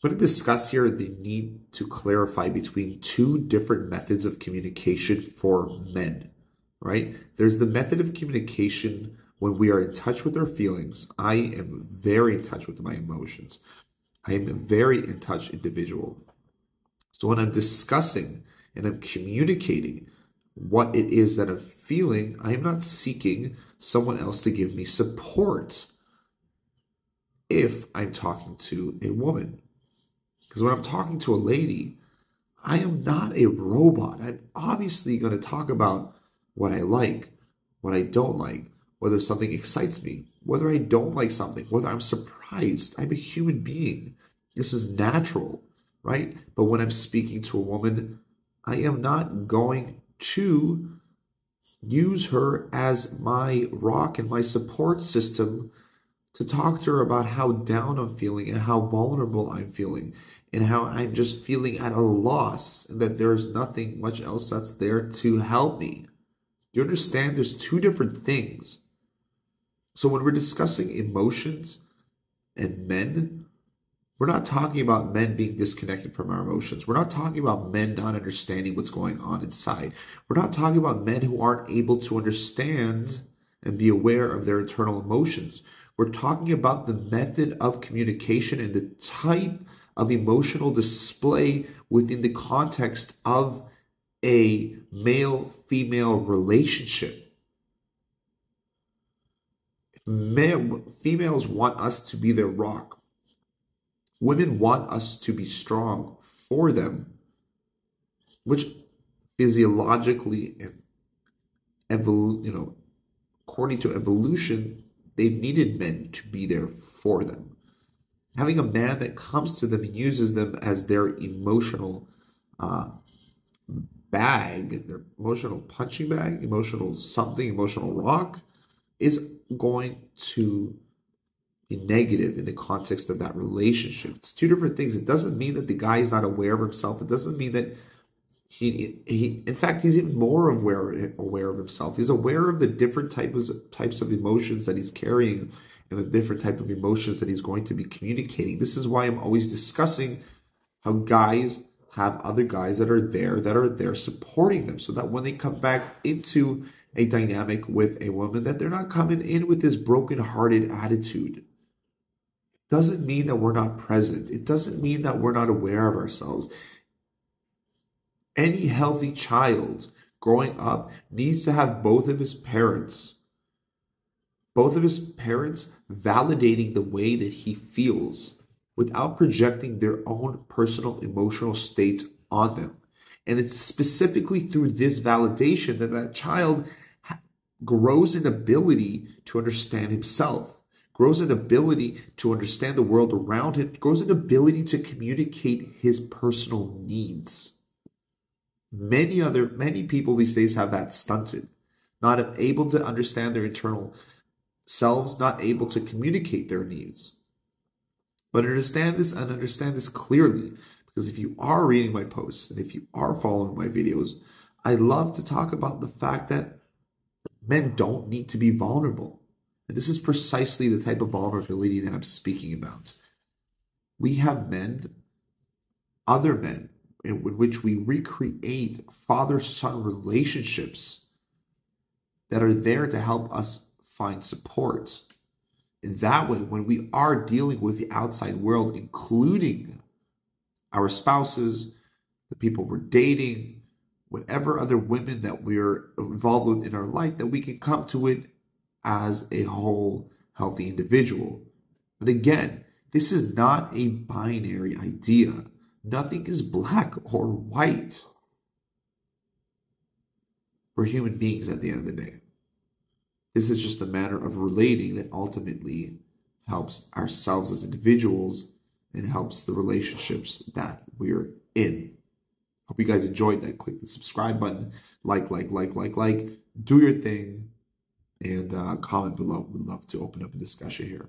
I'm going to discuss here the need to clarify between two different methods of communication for men, right? There's the method of communication when we are in touch with our feelings. I am very in touch with my emotions. I am a very in touch individual. So when I'm discussing and I'm communicating what it is that I'm feeling, I am not seeking someone else to give me support if I'm talking to a woman. Because when I'm talking to a lady, I am not a robot. I'm obviously going to talk about what I like, what I don't like, whether something excites me, whether I don't like something, whether I'm surprised. I'm a human being. This is natural, right? But when I'm speaking to a woman, I am not going to use her as my rock and my support system to talk to her about how down I'm feeling and how vulnerable I'm feeling and how I'm just feeling at a loss and that there's nothing much else that's there to help me. Do you understand? There's two different things. So when we're discussing emotions and men, we're not talking about men being disconnected from our emotions. We're not talking about men not understanding what's going on inside. We're not talking about men who aren't able to understand and be aware of their internal emotions. We're talking about the method of communication and the type of emotional display within the context of a male-female relationship. Females want us to be their rock. Women want us to be strong for them, which physiologically and according to evolution, they've needed men to be there for them. Having a man that comes to them and uses them as their emotional bag, their emotional punching bag, emotional something, emotional rock, is going to be negative in the context of that relationship. It's two different things. It doesn't mean that the guy is not aware of himself. It doesn't mean that he in fact, he's even more aware of himself. He's aware of the different types of emotions that he's carrying and the different type of emotions that he's going to be communicating. This is why I'm always discussing how guys have other guys that are there supporting them, so that when they come back into a dynamic with a woman, that they're not coming in with this broken-hearted attitude. Doesn't mean that we're not present. It doesn't mean that we're not aware of ourselves. Any healthy child growing up needs to have both of his parents validating the way that he feels without projecting their own personal emotional state on them. And it's specifically through this validation that child grows an ability to understand himself, grows an ability to understand the world around him, grows an ability to communicate his personal needs. Many people these days have that stunted, not able to understand their internal selves, not able to communicate their needs. But understand this clearly, because if you are reading my posts and if you are following my videos, I love to talk about the fact that men don't need to be vulnerable. And this is precisely the type of vulnerability that I'm speaking about. We have men, other men, in which we recreate father-son relationships that are there to help us find support. In that way, when we are dealing with the outside world, including our spouses, the people we're dating, whatever other women that we're involved with in our life, that we can come to it as a whole, healthy individual. But again, this is not a binary idea. Nothing is black or white. We're human beings at the end of the day. This is just a matter of relating that ultimately helps ourselves as individuals and helps the relationships that we're in. Hope you guys enjoyed that. Click the subscribe button, like. Do your thing, and comment below. We'd love to open up a discussion here.